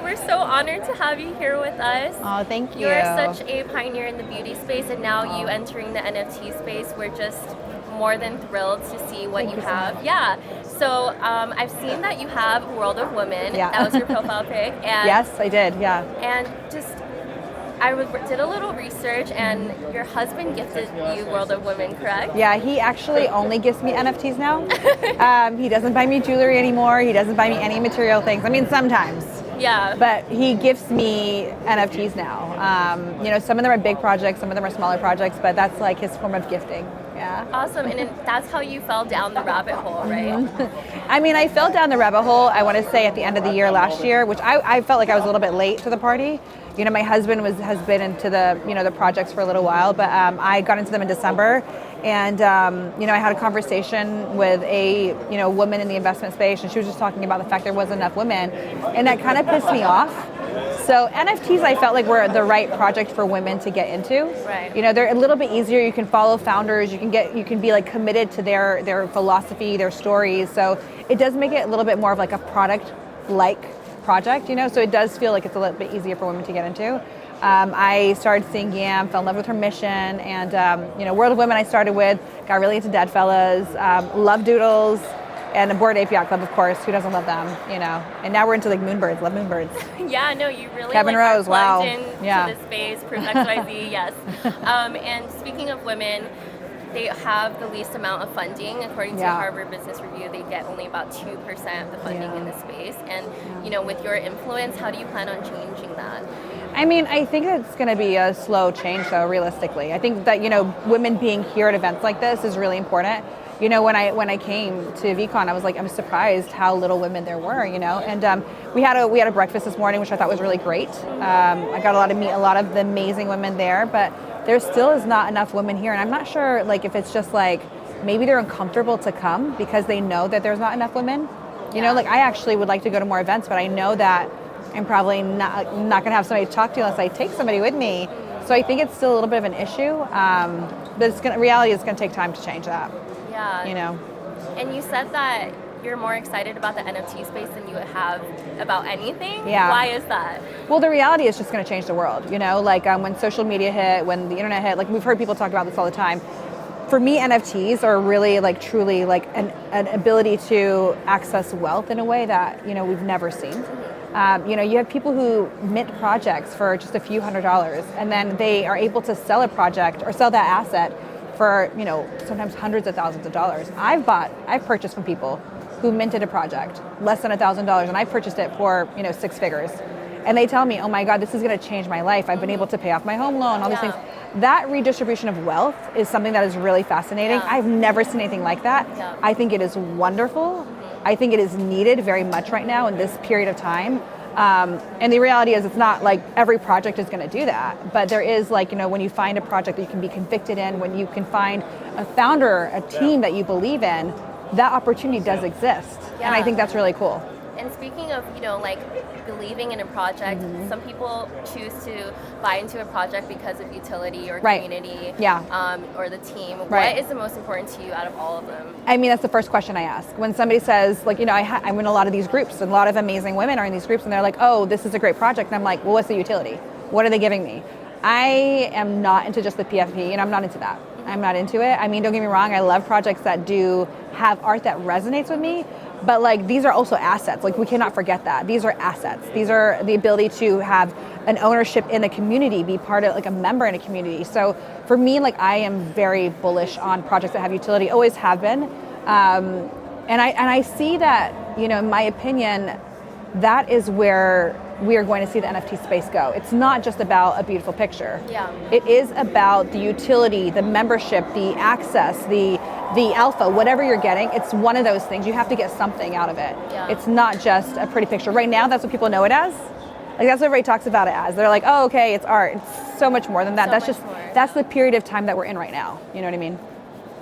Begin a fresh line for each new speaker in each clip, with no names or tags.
we're so honored to have you here with us.
Oh, thank you.
You're such a pioneer in the beauty space, and now you entering the NFT space. We're just more than thrilled to see what you have. Yeah. So I've seen that you have World of Women.
Yeah.
That was your profile pic. And,
yes, I did. Yeah.
And just did a little research, and your husband gifted you World of Women, correct?
Yeah, he actually only gives me NFTs now. He doesn't buy me jewelry anymore. He doesn't buy me any material things. I mean, sometimes.
Yeah.
But he gifts me NFTs now. Some of them are big projects, some of them are smaller projects, but that's like his form of gifting. Yeah.
Awesome. And that's how you fell down the rabbit hole, right?
I mean, I fell down the rabbit hole, I want to say, at the end of the year last year, which I felt like I was a little bit late to the party. My husband has been into the projects for a little while, but I got into them in December. And, I had a conversation with a, woman in the investment space, and she was just talking about the fact there wasn't enough women. And that kind of pissed me off. So NFTs, I felt like were the right project for women to get into.
Right.
They're a little bit easier. You can follow founders. You can be like committed to their philosophy, their stories. So it does make it a little bit more of like a product-like project. So it does feel like it's a little bit easier for women to get into. I started seeing Yam, fell in love with her mission, and World of Women I started with, got really into Deadfellas, love Doodles, and the Bored Ape Yacht Club, of course. Who doesn't love them? And now we're into like Moonbirds. Love Moonbirds.
Yeah, no, you really
Kevin Rose,
are plugged
wow.
into the space. Proof XYZ, yes. And speaking of women, they have the least amount of funding. According to Harvard Business Review, they get only about 2% of the funding in the space. And with your influence, how do you plan on changing that?
I mean, I think it's going to be a slow change, though, realistically. I think that, women being here at events like this is really important. When I came to VeeCon, I was like, I'm surprised how little women there were, And we had a breakfast this morning, which I thought was really great. I got to meet a lot of the amazing women there, but there still is not enough women here. And I'm not sure, if it's just maybe they're uncomfortable to come because they know that there's not enough women. I actually would like to go to more events, but I know that I'm probably not going to have somebody to talk to unless I take somebody with me. So I think it's still a little bit of an issue. But reality is going to take time to change that.
Yeah. And you said that you're more excited about the NFT space than you have about anything.
Yeah.
Why is that?
Well, the reality is just going to change the world. When social media hit, when the internet hit, we've heard people talk about this all the time. For me, NFTs are really truly an ability to access wealth in a way that we've never seen. You have people who mint projects for just a few $100s, and then they are able to sell a project or sell that asset for sometimes hundreds of thousands of dollars. I've purchased from people who minted a project less than $1,000, and I purchased it for 6 figures. And they tell me, oh my God, this is going to change my life. I've been able to pay off my home loan, all these things. That redistribution of wealth is something that is really fascinating. I've never seen anything like that. I think it is wonderful. I think it is needed very much right now in this period of time. And the reality is it's not like every project is going to do that, but there is when you find a project that you can be convicted in, when you can find a founder, a team that you believe in, that opportunity does exist. And I think that's really cool.
And speaking of, believing in a project, some people choose to buy into a project because of utility or community or the team. What is the most important to you out of all of them?
I mean, that's the first question I ask. When somebody says, I'm in a lot of these groups, and a lot of amazing women are in these groups, and they're like, oh, this is a great project. And I'm like, well, what's the utility? What are they giving me? I am not into just the PFP, and I'm not into that. I'm not into it. I mean, don't get me wrong, I love projects that do have art that resonates with me, but these are also assets. We cannot forget that. These are assets. These are the ability to have an ownership in a community, be part of a member in a community. So for me, I am very bullish on projects that have utility, always have been. And I see that, in my opinion, that is where we are going to see the NFT space go. It's not just about a beautiful picture.
Yeah.
It is about the utility, the membership, the access, the alpha, whatever you're getting. It's one of those things. You have to get something out of it.
Yeah.
It's not just a pretty picture. Right now, that's what people know it as. That's what everybody talks about it as. They're like, oh, okay, it's art. It's so much more than that. That's the period of time that we're in right now. You know what I mean?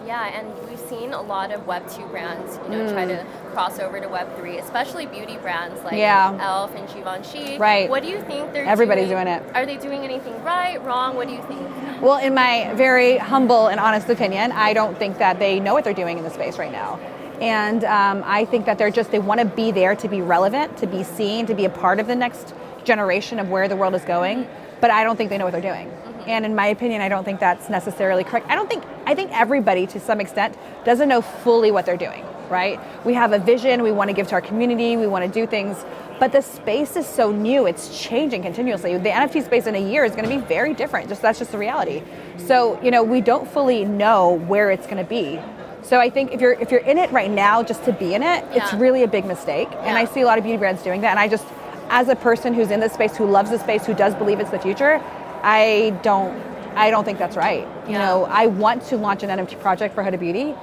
Yeah, and we've seen a lot of Web 2 brands, try to cross over to Web 3, especially beauty brands like Elf and Givenchy.
Right.
What do you think
Everybody's doing it.
Are they doing anything right, wrong? What do you think?
Well, in my very humble and honest opinion, I don't think that they know what they're doing in the space right now. And I think that they want to be there to be relevant, to be seen, to be a part of the next generation of where the world is going. But I don't think they know what they're doing. And in my opinion, I don't think that's necessarily correct. I think everybody to some extent doesn't know fully what they're doing, right? We have a vision, we want to give to our community, we want to do things, but the space is so new, it's changing continuously. The NFT space in a year is going to be very different, that's just the reality. So, we don't fully know where it's going to be. So I think if you're in it right now just to be in it, it's really a big mistake. And I see a lot of beauty brands doing that, and I just, as a person who's in this space, who loves the space, who does believe it's the future, I don't think that's right. I want to launch an NFT project for Huda Beauty,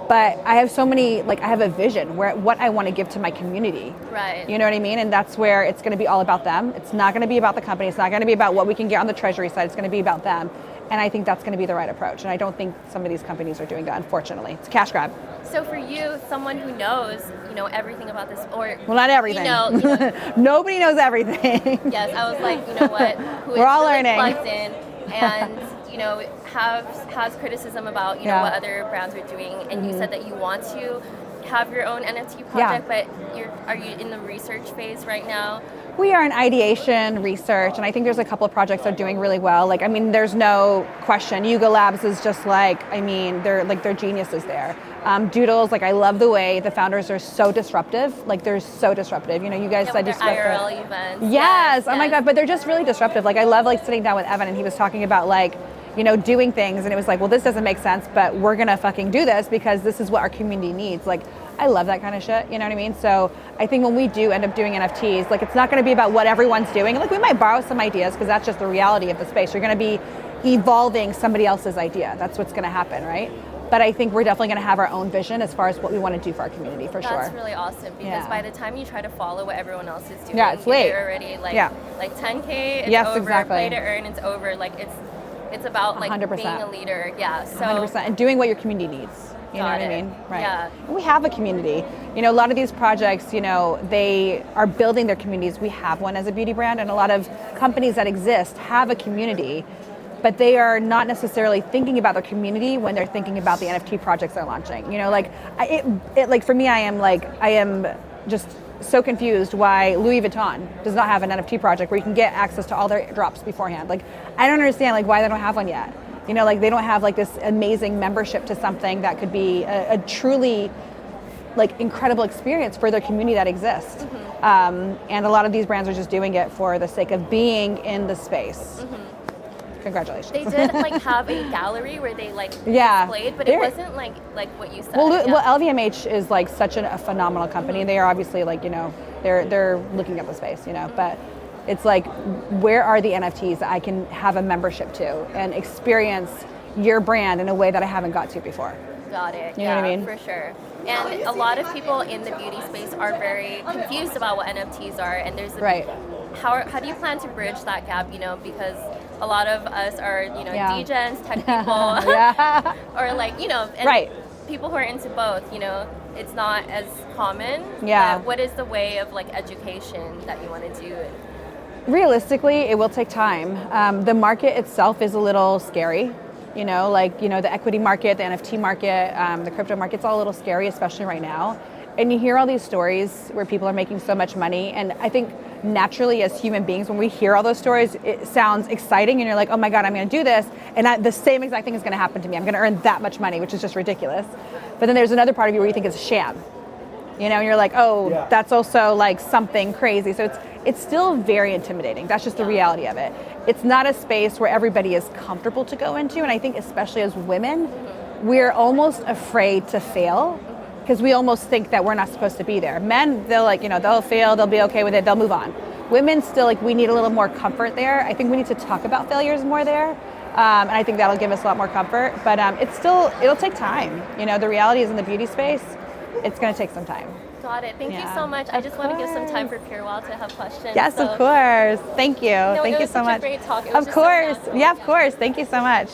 but I have so many, I have a vision what I want to give to my community.
Right.
You know what I mean? And that's where it's going to be all about them. It's not going to be about the company. It's not going to be about what we can get on the treasury side. It's going to be about them. And I think that's going to be the right approach. And I don't think some of these companies are doing that, unfortunately. It's a cash grab.
So for you, someone who knows, everything about this, or
well, not everything. Nobody knows everything.
Yes, I was like, you know what?
We're all
really
learning.
Plugged in and has criticism about what other brands are doing, and you said that you want to have your own NFT project, but are you in the research phase right now?
We are in ideation, research, and I think there's a couple of projects that are doing really well. There's no question. Yuga Labs is just they're geniuses there. Doodles, I love the way the founders are so disruptive. They're so disruptive. You guys said you spoke
IRL events.
Yes. Oh my God, but they're just really disruptive. I love sitting down with Evan, and he was talking about doing things, and it was well, this doesn't make sense, but we're gonna fucking do this because this is what our community needs. I love that kind of shit, you know what I mean? So I think when we do end up doing NFTs, it's not gonna be about what everyone's doing. We might borrow some ideas because that's just the reality of the space. You're gonna be evolving somebody else's idea. That's what's gonna happen, right? But I think we're definitely gonna have our own vision as far as what we wanna do for our community, for sure.
That's really awesome because by the time you try to follow what everyone else is doing,
it's late.
You're already 10K, it's over, play to earn, it's over. It's about
100%.
being a leader. Yeah. So
100%. And doing what your community needs. You know what I mean? Right.
Yeah.
We have a community. A lot of these projects, they are building their communities. We have one as a beauty brand, and a lot of companies that exist have a community, but they are not necessarily thinking about their community when they're thinking about the NFT projects they're launching. For me, I am just so confused why Louis Vuitton does not have an NFT project where you can get access to all their drops beforehand. I don't understand why they don't have one yet. They don't have this amazing membership to something that could be a truly incredible experience for their community that exists. And a lot of these brands are just doing it for the sake of being in the space. Congratulations.
They did have a gallery where they displayed, but it wasn't like what you said.
Well, LVMH is such a phenomenal company. They are obviously they're looking at the space, but it's where are the NFTs that I can have a membership to and experience your brand in a way that I haven't got to before.
Got it.
You know what I mean?
For sure. And a lot of people in the beauty space are very confused about what NFTs are, and there's how do you plan to bridge that gap? Because a lot of us are degens, tech people, or and people who are into both. It's not as common.
Yeah.
But what is the way of education that you want to do?
Realistically, it will take time. The market itself is a little scary. The equity market, the NFT market, the crypto market's all a little scary, especially right now. And you hear all these stories where people are making so much money. And I think naturally as human beings, when we hear all those stories, it sounds exciting and you're like, oh my God, I'm gonna do this. And the same exact thing is gonna happen to me. I'm gonna earn that much money, which is just ridiculous. But then there's another part of you where you think it's a sham. And you're like, oh, that's also something crazy. So it's still very intimidating. That's just the reality of it. It's not a space where everybody is comfortable to go into. And I think especially as women, we're almost afraid to fail because we almost think that we're not supposed to be there. Men, they'll they'll fail, they'll be okay with it, they'll move on. Women still we need a little more comfort there. I think we need to talk about failures more there. And I think that'll give us a lot more comfort. But it'll take time. The reality is in the beauty space, it's going to take some time.
Got it. Thank you so much. I just want to give some time for Purewell to have questions.
Yes, of course. Thank you. Thank you so much.
Great talk.
Of course. Yeah, of course. Thank you so much.